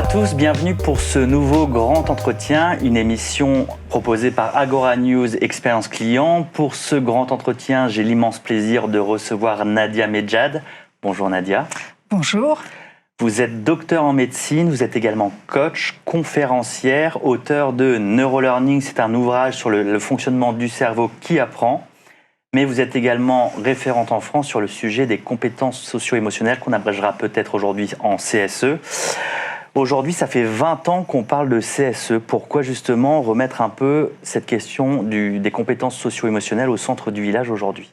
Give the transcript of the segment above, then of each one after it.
à tous, bienvenue pour ce nouveau grand entretien, une émission proposée par Agora News Expérience Client. Pour ce grand entretien, j'ai l'immense plaisir de recevoir Nadia Medjad. Bonjour Nadia. Bonjour. Vous êtes docteur en médecine, vous êtes également coach, conférencière, auteur de Neurolearning, c'est un ouvrage sur le fonctionnement du cerveau qui apprend. Mais vous êtes également référente en France sur le sujet des compétences socio-émotionnelles qu'on abrégera peut-être aujourd'hui en CSE. Aujourd'hui, ça fait 20 ans qu'on parle de CSE. Pourquoi justement remettre un peu cette question des compétences socio-émotionnelles au centre du village aujourd'hui ?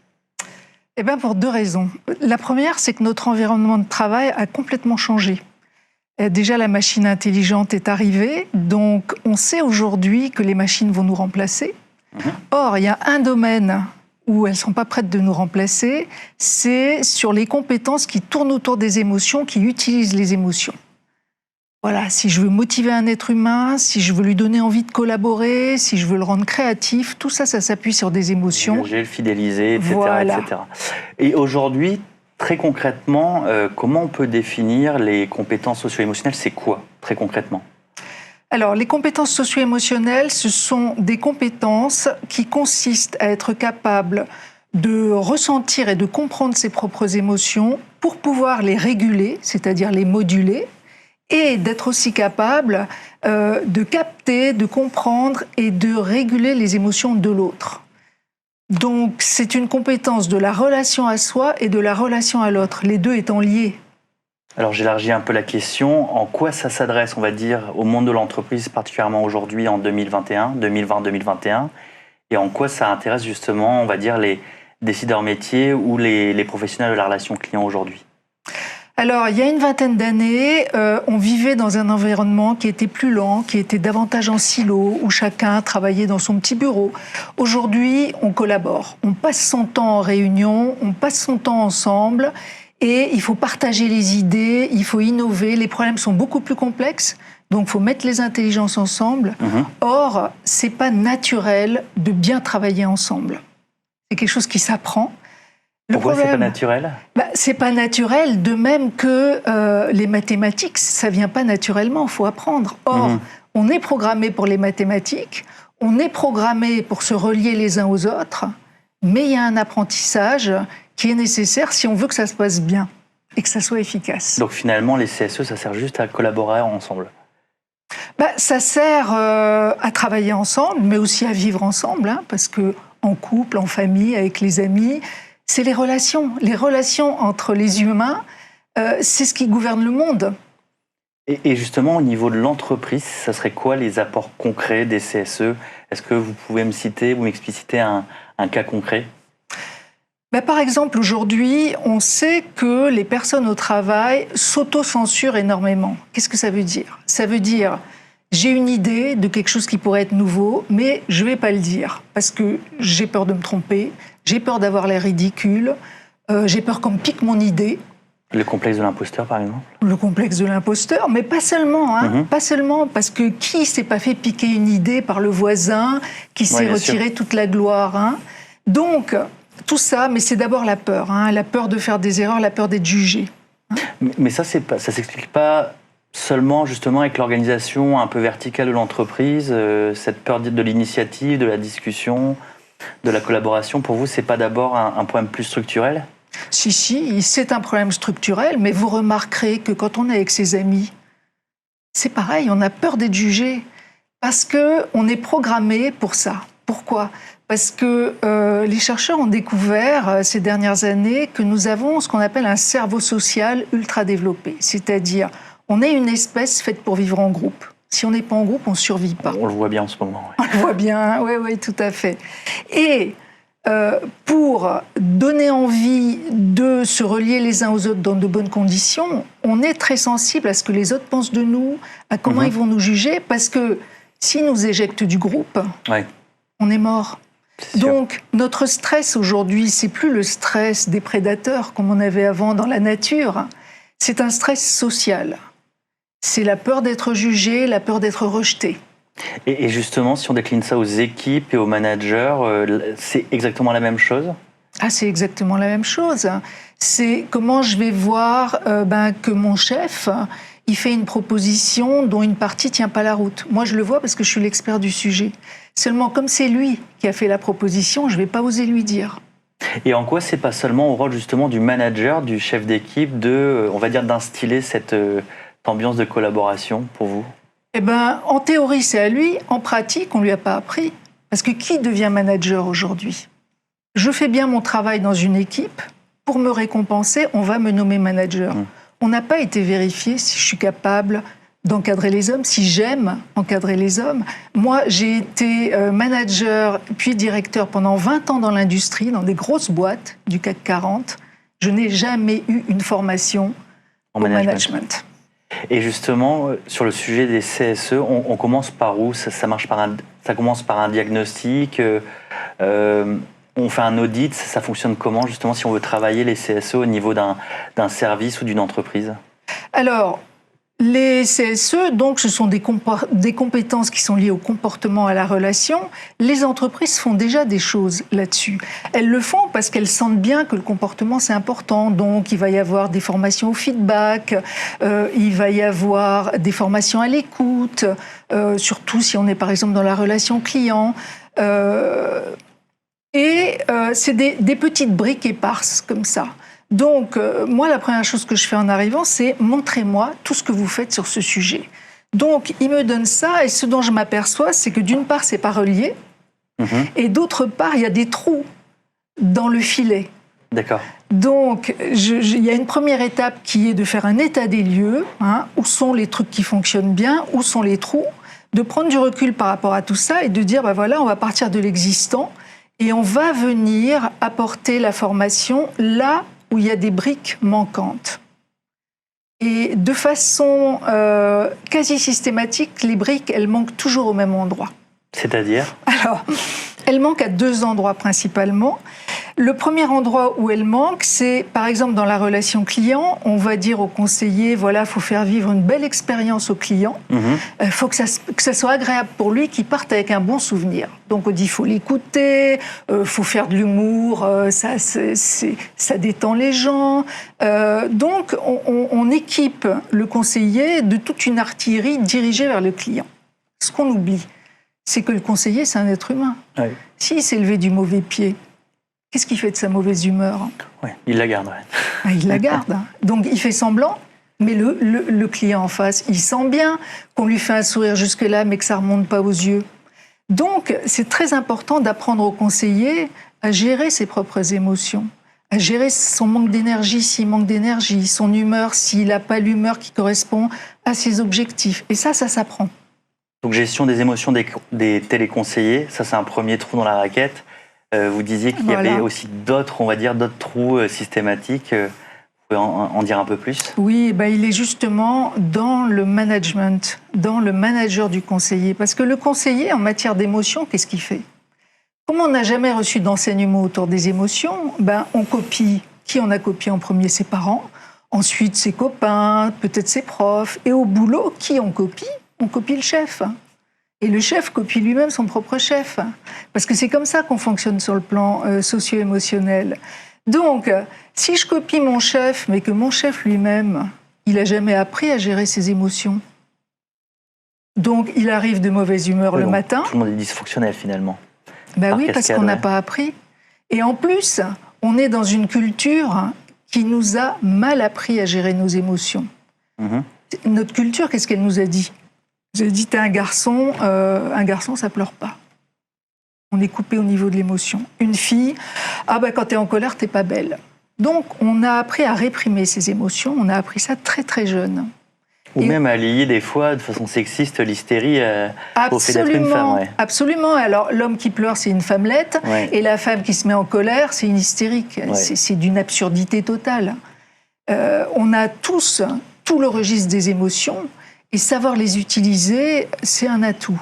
Eh bien, pour deux raisons. La première, c'est que notre environnement de travail a complètement changé. Déjà, la machine intelligente est arrivée, donc on sait aujourd'hui que les machines vont nous remplacer. Or, il y a un domaine où elles ne sont pas prêtes de nous remplacer, c'est sur les compétences qui tournent autour des émotions, qui utilisent les émotions. Voilà, si je veux motiver un être humain, si je veux lui donner envie de collaborer, si je veux le rendre créatif, tout ça, ça s'appuie sur des émotions. Le fidéliser, etc. Voilà. etc. Et aujourd'hui, très concrètement, comment on peut définir les compétences socio-émotionnelles ? C'est quoi, très concrètement ? Alors, les compétences socio-émotionnelles, ce sont des compétences qui consistent à être capable de ressentir et de comprendre ses propres émotions pour pouvoir les réguler, c'est-à-dire les moduler, et d'être aussi capable de capter, de comprendre et de réguler les émotions de l'autre. Donc, c'est une compétence de la relation à soi et de la relation à l'autre, les deux étant liés. Alors j'élargis un peu la question. En quoi ça s'adresse, on va dire, au monde de l'entreprise, particulièrement aujourd'hui en 2020-2021, et en quoi ça intéresse justement, on va dire, les décideurs métiers ou les professionnels de la relation client aujourd'hui ? Alors, il y a une vingtaine d'années, on vivait dans un environnement qui était plus lent, qui était davantage en silo, où chacun travaillait dans son petit bureau. Aujourd'hui, on collabore. On passe son temps en réunion, on passe son temps ensemble, et il faut partager les idées, il faut innover. Les problèmes sont beaucoup plus complexes, donc il faut mettre les intelligences ensemble. Or, c'est pas naturel de bien travailler ensemble. C'est quelque chose qui s'apprend. Pourquoi c'est pas naturel ? C'est pas naturel, de même que les mathématiques, ça vient pas naturellement, il faut apprendre. Or, on est programmé pour les mathématiques, on est programmé pour se relier les uns aux autres, mais il y a un apprentissage qui est nécessaire si on veut que ça se passe bien et que ça soit efficace. Donc finalement, les CSE, ça sert juste à collaborer ensemble ? Ça sert à travailler ensemble, mais aussi à vivre ensemble, hein, parce que en couple, en famille, avec les amis, c'est les relations. Les relations entre les humains, c'est ce qui gouverne le monde. Et justement, au niveau de l'entreprise, ça serait quoi les apports concrets des CSE ? Est-ce que vous pouvez me citer ou m'expliciter un cas concret ? Par exemple, aujourd'hui, on sait que les personnes au travail s'auto-censurent énormément. Qu'est-ce que ça veut dire ? Ça veut dire, j'ai une idée de quelque chose qui pourrait être nouveau, mais je ne vais pas le dire, parce que j'ai peur de me tromper, j'ai peur d'avoir l'air ridicule, j'ai peur qu'on me pique mon idée. Le complexe de l'imposteur, par exemple ? Le complexe de l'imposteur, mais pas seulement, hein, pas seulement, parce que qui s'est pas fait piquer une idée par le voisin, qui s'est retiré toute la gloire, hein. Donc, tout ça, mais c'est d'abord la peur, hein, la peur de faire des erreurs, la peur d'être jugé. Mais ça s'explique pas seulement justement avec l'organisation un peu verticale de l'entreprise, cette peur de l'initiative, de la discussion, de la collaboration. Pour vous, c'est pas d'abord un problème plus structurel ? Si, c'est un problème structurel, mais vous remarquerez que quand on est avec ses amis, c'est pareil, on a peur d'être jugé, parce qu'on est programmé pour ça. Pourquoi ? Parce que les chercheurs ont découvert ces dernières années que nous avons ce qu'on appelle un cerveau social ultra développé. C'est-à-dire, on est une espèce faite pour vivre en groupe. Si on n'est pas en groupe, on ne survit pas. On le voit bien en ce moment. Ouais. On le voit bien, oui, tout à fait. Et pour donner envie de se relier les uns aux autres dans de bonnes conditions, on est très sensible à ce que les autres pensent de nous, à comment ils vont nous juger, parce que s'ils nous éjectent du groupe, on est mort. Donc, notre stress aujourd'hui, c'est plus le stress des prédateurs comme on avait avant dans la nature. C'est un stress social. C'est la peur d'être jugé, la peur d'être rejeté. Et justement, si on décline ça aux équipes et aux managers, c'est exactement la même chose ? C'est exactement la même chose. C'est comment je vais voir que mon chef, il fait une proposition dont une partie ne tient pas la route. Moi, je le vois parce que je suis l'expert du sujet. Seulement, comme c'est lui qui a fait la proposition, je ne vais pas oser lui dire. Et en quoi c'est pas seulement au rôle justement du manager, du chef d'équipe, on va dire, d'instiller cette ambiance de collaboration pour vous? Eh ben, en théorie, c'est à lui. En pratique, on ne lui a pas appris. Parce que qui devient manager aujourd'hui? Je fais bien mon travail dans une équipe. Pour me récompenser, on va me nommer manager. On n'a pas été vérifié si je suis capable d'encadrer les hommes, si j'aime encadrer les hommes. Moi, j'ai été manager puis directeur pendant 20 ans dans l'industrie, dans des grosses boîtes du CAC 40. Je n'ai jamais eu une formation au management. Et justement, sur le sujet des CSE, on commence par où? Ça commence par un diagnostic, on fait un audit, ça fonctionne comment justement si on veut travailler les CSE au niveau d'un service ou d'une entreprise? Alors, les CSE, donc, ce sont des compétences qui sont liées au comportement, à la relation. Les entreprises font déjà des choses là-dessus. Elles le font parce qu'elles sentent bien que le comportement, c'est important. Donc, il va y avoir des formations au feedback, il va y avoir des formations à l'écoute, surtout si on est, par exemple, dans la relation client. C'est des petites briques éparses comme ça. Donc, moi, la première chose que je fais en arrivant, c'est « montrez-moi tout ce que vous faites sur ce sujet ». Donc, il me donne ça, et ce dont je m'aperçois, c'est que d'une part, c'est pas relié, et d'autre part, il y a des trous dans le filet. D'accord. Donc, il y a une première étape qui est de faire un état des lieux, où sont les trucs qui fonctionnent bien, où sont les trous, de prendre du recul par rapport à tout ça, et de dire, ben voilà, on va partir de l'existant, et on va venir apporter la formation là où il y a des briques manquantes. Et de façon quasi systématique, les briques, elles manquent toujours au même endroit. C'est-à-dire? Alors, elles manquent à 2 endroits principalement. Le premier endroit où elles manquent, c'est par exemple dans la relation client, on va dire au conseiller, voilà, il faut faire vivre une belle expérience au client, faut que ça soit agréable pour lui, qu'il parte avec un bon souvenir. Donc on dit, il faut l'écouter, faut faire de l'humour, ça détend les gens. Donc on équipe le conseiller de toute une artillerie dirigée vers le client. Ce qu'on oublie, c'est que le conseiller, c'est un être humain. Oui. S'il s'est levé du mauvais pied, qu'est-ce qu'il fait de sa mauvaise humeur? Oui, il la garde. Ouais. Il la garde. Donc il fait semblant, mais le client en face, il sent bien qu'on lui fait un sourire jusque-là, mais que ça ne remonte pas aux yeux. Donc c'est très important d'apprendre au conseiller à gérer ses propres émotions, à gérer son manque d'énergie s'il manque d'énergie, son humeur s'il n'a pas l'humeur qui correspond à ses objectifs. Et ça s'apprend. Donc gestion des émotions des téléconseillers, ça c'est un premier trou dans la raquette. Vous disiez qu'il y avait aussi d'autres, on va dire, d'autres trous systématiques. Vous pouvez en dire un peu plus? Oui, il est justement dans le management, dans le manager du conseiller. Parce que le conseiller, en matière d'émotions, qu'est-ce qu'il fait? Comme on n'a jamais reçu d'enseignement autour des émotions, on copie. Qui on a copié en premier? Ses parents, ensuite ses copains, peut-être ses profs. Et au boulot, qui on copie? On copie le chef. Et le chef copie lui-même son propre chef. Parce que c'est comme ça qu'on fonctionne sur le plan socio-émotionnel. Donc, si je copie mon chef, mais que mon chef lui-même, il n'a jamais appris à gérer ses émotions, donc il arrive de mauvaise humeur le matin. Tout le monde est dysfonctionnel finalement. Oui, parce qu'on n'a pas appris. Et en plus, on est dans une culture qui nous a mal appris à gérer nos émotions. Notre culture, qu'est-ce qu'elle nous a dit? J'ai dit, t'es un garçon, ça pleure pas. On est coupé au niveau de l'émotion. Une fille, quand t'es en colère, t'es pas belle. Donc, on a appris à réprimer ses émotions, on a appris ça très très jeune. Ou même à lier des fois, de façon sexiste, l'hystérie au fait d'être une femme. Ouais. Absolument. Alors, l'homme qui pleure, c'est une femmelette, et la femme qui se met en colère, c'est une hystérique. Ouais. C'est d'une absurdité totale. On a tous tout le registre des émotions, et savoir les utiliser, c'est un atout.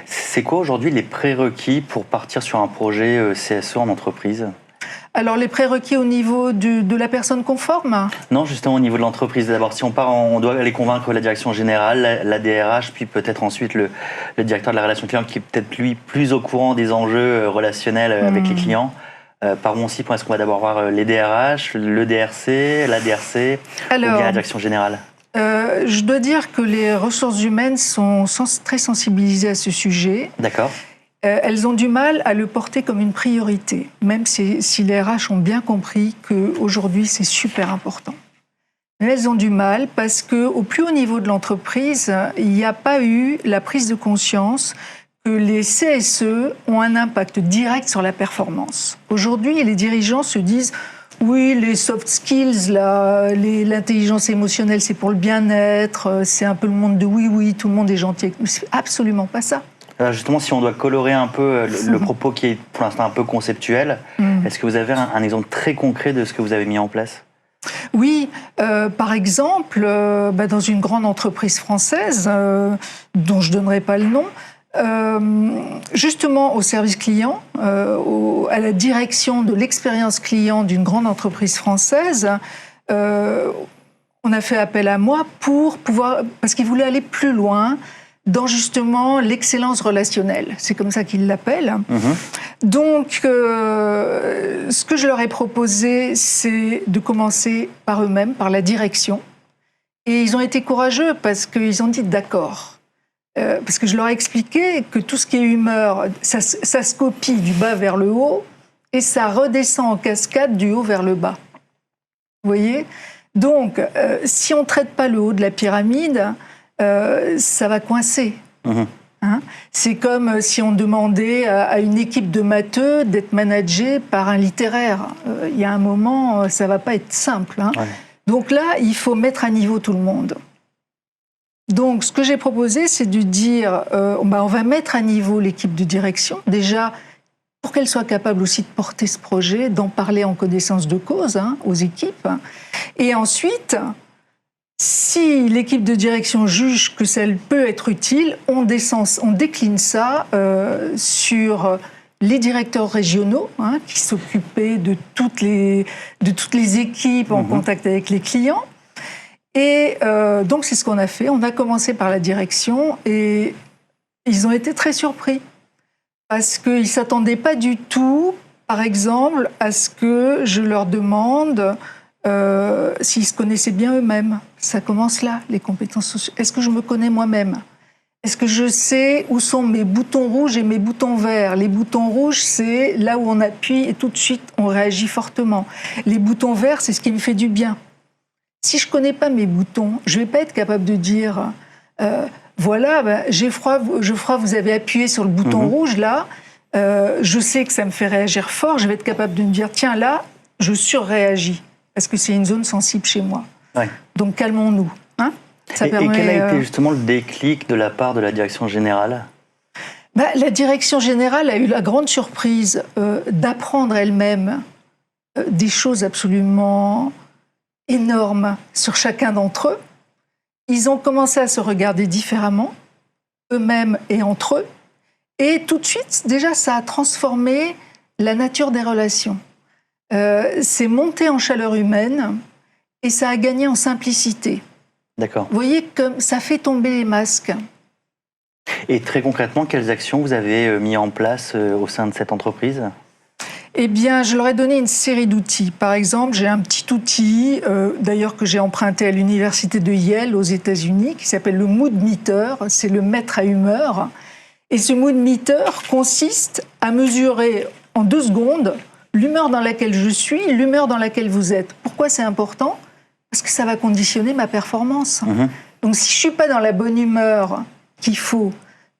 C'est quoi aujourd'hui les prérequis pour partir sur un projet CSE en entreprise? Alors les prérequis au niveau de la personne qu'on forme? Non, justement au niveau de l'entreprise. D'abord, si on part, on doit aller convaincre la direction générale, la DRH, puis peut-être ensuite le directeur de la relation client qui est peut-être lui plus au courant des enjeux relationnels avec les clients. Par où on s'y prend? Est-ce qu'on va d'abord voir les DRH, le DRC, la DRC, ou bien la direction générale? Je dois dire que les ressources humaines sont très sensibilisées à ce sujet. D'accord. Elles ont du mal à le porter comme une priorité, même si les RH ont bien compris qu'aujourd'hui, c'est super important. Mais elles ont du mal parce qu'au plus haut niveau de l'entreprise, il n'y a pas eu la prise de conscience que les CSE ont un impact direct sur la performance. Aujourd'hui, les dirigeants se disent « oui, les soft skills, l'intelligence émotionnelle, c'est pour le bien-être, c'est un peu le monde de oui, tout le monde est gentil. » C'est absolument pas ça. Alors justement, si on doit colorer un peu le propos qui est pour l'instant un peu conceptuel, est-ce que vous avez un exemple très concret de ce que vous avez mis en place ? Oui, par exemple, dans une grande entreprise française, dont je ne donnerai pas le nom, justement au service client, à la direction de l'expérience client d'une grande entreprise française, on a fait appel à moi parce qu'ils voulaient aller plus loin dans justement l'excellence relationnelle. C'est comme ça qu'ils l'appellent. Donc, ce que je leur ai proposé, c'est de commencer par eux-mêmes, par la direction. Et ils ont été courageux parce qu'ils ont dit d'accord. Parce que je leur ai expliqué que tout ce qui est humeur, ça se copie du bas vers le haut et ça redescend en cascade du haut vers le bas. Vous voyez ? Donc, si on ne traite pas le haut de la pyramide, ça va coincer. Hein ? C'est comme si on demandait à une équipe de matheux d'être managée par un littéraire. Il y a un moment, ça ne va pas être simple. Hein ? Ouais. Donc là, il faut mettre à niveau tout le monde. Donc, ce que j'ai proposé, c'est de dire, on va mettre à niveau l'équipe de direction, déjà pour qu'elle soit capable aussi de porter ce projet, d'en parler en connaissance de cause aux équipes. Et ensuite, si l'équipe de direction juge que ça peut être utile, on décline ça sur les directeurs régionaux qui s'occupaient de toutes les équipes en contact avec les clients. Et donc, c'est ce qu'on a fait. On a commencé par la direction et ils ont été très surpris parce qu'ils ne s'attendaient pas du tout, par exemple, à ce que je leur demande s'ils se connaissaient bien eux-mêmes. Ça commence là, les compétences sociales. Est-ce que je me connais moi-même ? Est-ce que je sais où sont mes boutons rouges et mes boutons verts ? Les boutons rouges, c'est là où on appuie et tout de suite, on réagit fortement. Les boutons verts, c'est ce qui me fait du bien. Si je ne connais pas mes boutons, je ne vais pas être capable de dire voilà, j'ai froid, vous avez appuyé sur le bouton rouge, là, je sais que ça me fait réagir fort, je vais être capable de me dire tiens, là, je surréagis, parce que c'est une zone sensible chez moi. Ouais. Donc calmons-nous. Hein ? Et quel a été justement le déclic de la part de la direction générale ? La direction générale a eu la grande surprise d'apprendre elle-même des choses absolument énormes sur chacun d'entre eux. Ils ont commencé à se regarder différemment, eux-mêmes et entre eux. Et tout de suite, déjà, ça a transformé la nature des relations. C'est monté en chaleur humaine et ça a gagné en simplicité. D'accord. Vous voyez, comme ça fait tomber les masques. Et très concrètement, quelles actions vous avez mis en place au sein de cette entreprise ? Eh bien, je leur ai donné une série d'outils. Par exemple, j'ai un petit outil, d'ailleurs que j'ai emprunté à l'université de Yale aux États-Unis, qui s'appelle le Mood Meter. C'est le mètre à humeur. Et ce Mood Meter consiste à mesurer en 2 secondes l'humeur dans laquelle je suis, l'humeur dans laquelle vous êtes. Pourquoi c'est important ? Parce que ça va conditionner ma performance. Donc, si je suis pas dans la bonne humeur qu'il faut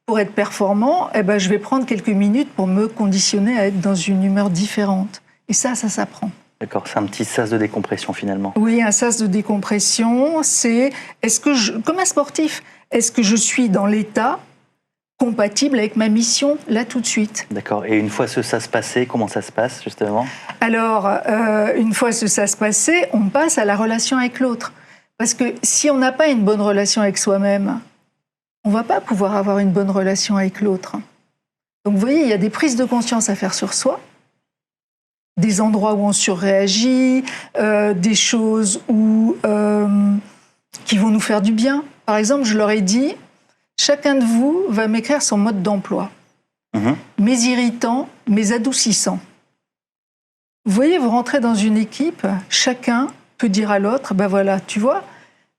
pour être performant, je vais prendre quelques minutes pour me conditionner à être dans une humeur différente. Et ça s'apprend. D'accord, c'est un petit sas de décompression finalement. Oui, un sas de décompression, c'est comme un sportif, est-ce que je suis dans l'état compatible avec ma mission là tout de suite ? D'accord, et une fois ce sas passé, comment ça se passe justement ? Alors, une fois ce sas passé, on passe à la relation avec l'autre. Parce que si on n'a pas une bonne relation avec soi-même, on ne va pas pouvoir avoir une bonne relation avec l'autre. Donc vous voyez, il y a des prises de conscience à faire sur soi, des endroits où on surréagit, des choses qui vont nous faire du bien. Par exemple, je leur ai dit, chacun de vous va m'écrire son mode d'emploi. Mes irritants, mes adoucissants. Vous voyez, vous rentrez dans une équipe, chacun peut dire à l'autre, voilà, tu vois,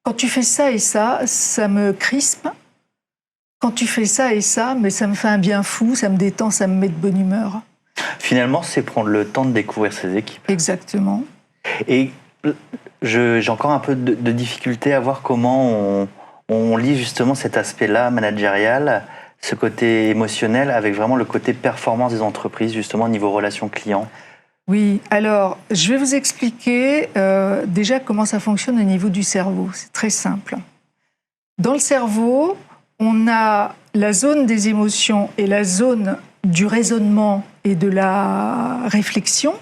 quand tu fais ça et ça me crispe. Quand tu fais ça et ça, mais ça me fait un bien fou, ça me détend, ça me met de bonne humeur. Finalement, c'est prendre le temps de découvrir ses équipes. Exactement. Et j'ai encore un peu de difficulté à voir comment on lie justement cet aspect-là managérial, ce côté émotionnel, avec vraiment le côté performance des entreprises, justement au niveau relation client. Oui, alors je vais vous expliquer déjà comment ça fonctionne au niveau du cerveau. C'est très simple. Dans le cerveau, on a la zone des émotions et la zone du raisonnement et de la réflexion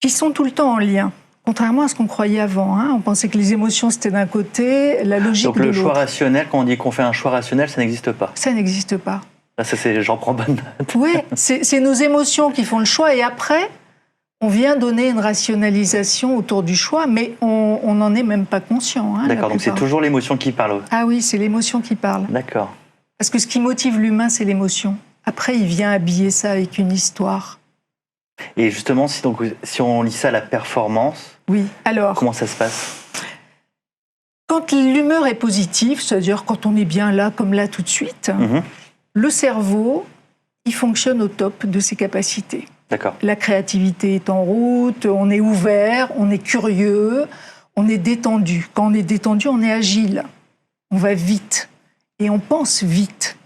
qui sont tout le temps en lien. Contrairement à ce qu'on croyait avant, hein. On pensait que les émotions c'était d'un côté, la logique de l'autre. Donc le choix rationnel, quand on dit qu'on fait un choix rationnel, ça n'existe pas. Ça n'existe pas. Là, j'en prends bonne note. Oui, c'est nos émotions qui font le choix et après, on vient donner une rationalisation autour du choix, mais on n'en est même pas conscient. Hein, d'accord, donc c'est toujours l'émotion qui parle. Ah oui, c'est l'émotion qui parle. D'accord. Parce que ce qui motive l'humain, c'est l'émotion. Après, il vient habiller ça avec une histoire. Et justement, si on lit ça à la performance, oui, alors, comment ça se passe? Quand l'humeur est positive, c'est-à-dire quand on est bien là, comme là tout de suite, le cerveau, il fonctionne au top de ses capacités. D'accord. La créativité est en route, on est ouvert, on est curieux, on est détendu. Quand on est détendu, on est agile, on va vite et on pense vite.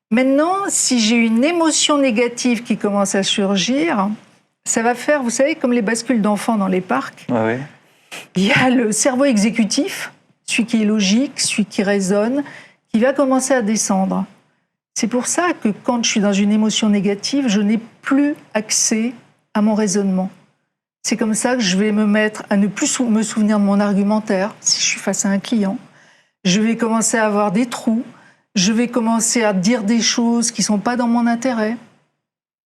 Maintenant, si j'ai une émotion négative qui commence à surgir, ça va faire, vous savez, comme les bascules d'enfants dans les parcs. Ouais, ouais. Il y a le cerveau exécutif, celui qui est logique, celui qui raisonne, qui va commencer à descendre. C'est pour ça que quand je suis dans une émotion négative, je n'ai plus accès à mon raisonnement. C'est comme ça que je vais me mettre à ne plus me souvenir de mon argumentaire si je suis face à un client. Je vais commencer à avoir des trous. Je vais commencer à dire des choses qui ne sont pas dans mon intérêt.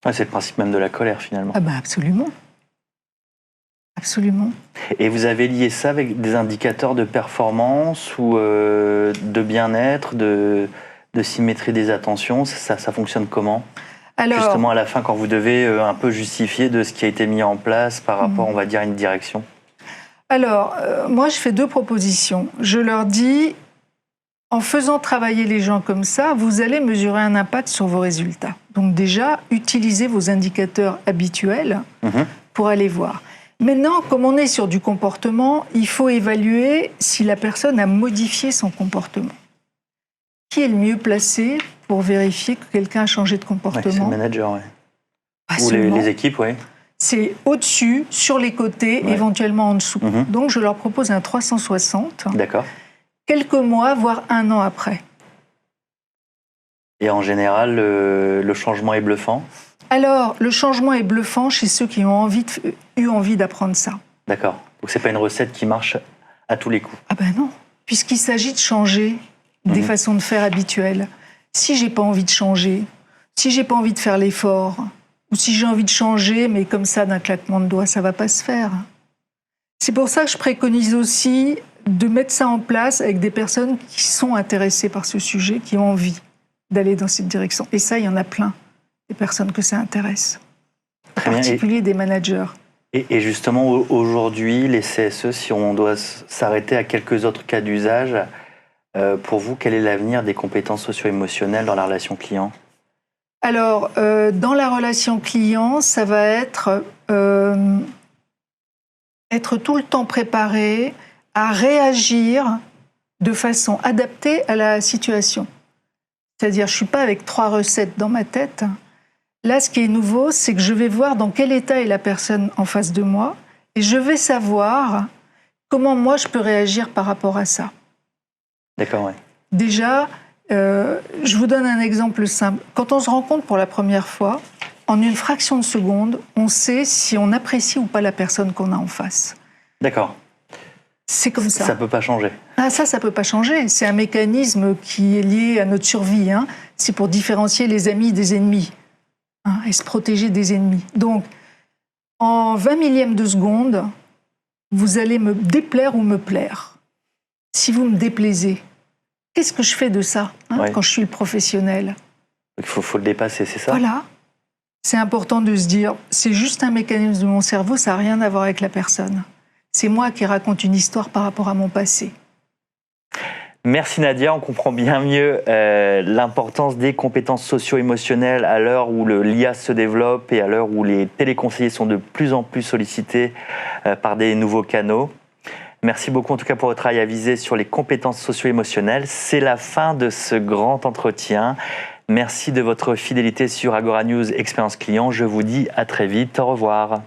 Ah, c'est le principe même de la colère, finalement. Ah ben absolument. Absolument. Et vous avez lié ça avec des indicateurs de performance ou de bien-être, de symétrie des attentions? Ça fonctionne comment? Alors, justement, à la fin, quand vous devez un peu justifier de ce qui a été mis en place par rapport, on va dire, à une direction. Alors, moi, je fais 2 propositions. Je leur dis, en faisant travailler les gens comme ça, vous allez mesurer un impact sur vos résultats. Donc déjà, utilisez vos indicateurs habituels pour aller voir. Maintenant, comme on est sur du comportement, il faut évaluer si la personne a modifié son comportement. Qui est le mieux placé pour vérifier que quelqu'un a changé de comportement? C'est le manager, oui. Ou les équipes, oui. C'est au-dessus, sur les côtés, éventuellement en dessous. Donc, je leur propose un 360. D'accord. Quelques mois, voire 1 an après. Et en général, le changement est bluffant? Alors, le changement est bluffant chez ceux qui ont eu envie d'apprendre ça. D'accord. Donc, c'est pas une recette qui marche à tous les coups? Ah ben non, puisqu'il s'agit de changer des façons de faire habituelles. Si j'ai pas envie de changer, si j'ai pas envie de faire l'effort, ou si j'ai envie de changer, mais comme ça, d'un claquement de doigts, ça va pas se faire. C'est pour ça que je préconise aussi de mettre ça en place avec des personnes qui sont intéressées par ce sujet, qui ont envie d'aller dans cette direction. Et ça, il y en a plein, des personnes que ça intéresse. En particulier des managers. Et justement, aujourd'hui, les CSE, si on doit s'arrêter à quelques autres cas d'usage, pour vous, quel est l'avenir des compétences socio-émotionnelles dans la relation client? Alors, dans la relation client, ça va être tout le temps préparé à réagir de façon adaptée à la situation. C'est-à-dire, je ne suis pas avec 3 recettes dans ma tête. Là, ce qui est nouveau, c'est que je vais voir dans quel état est la personne en face de moi et je vais savoir comment moi je peux réagir par rapport à ça. D'accord, oui. Déjà, je vous donne un exemple simple. Quand on se rencontre pour la première fois, en une fraction de seconde, on sait si on apprécie ou pas la personne qu'on a en face. D'accord. C'est comme ça. Ça ne peut pas changer. Ah, ça ne peut pas changer. C'est un mécanisme qui est lié à notre survie. Hein. C'est pour différencier les amis des ennemis et se protéger des ennemis. Donc, en 20 millièmes de seconde, vous allez me déplaire ou me plaire. Si vous me déplaisez, qu'est-ce que je fais de ça quand je suis le professionnel? Il faut le dépasser, c'est ça? Voilà. C'est important de se dire, c'est juste un mécanisme de mon cerveau, ça n'a rien à voir avec la personne. C'est moi qui raconte une histoire par rapport à mon passé. Merci Nadia, on comprend bien mieux l'importance des compétences socio-émotionnelles à l'heure où l'IA se développe et à l'heure où les téléconseillers sont de plus en plus sollicités par des nouveaux canaux. Merci beaucoup en tout cas pour votre travail avisé sur les compétences socio-émotionnelles. C'est la fin de ce grand entretien. Merci de votre fidélité sur Agora News Expérience Client. Je vous dis à très vite. Au revoir.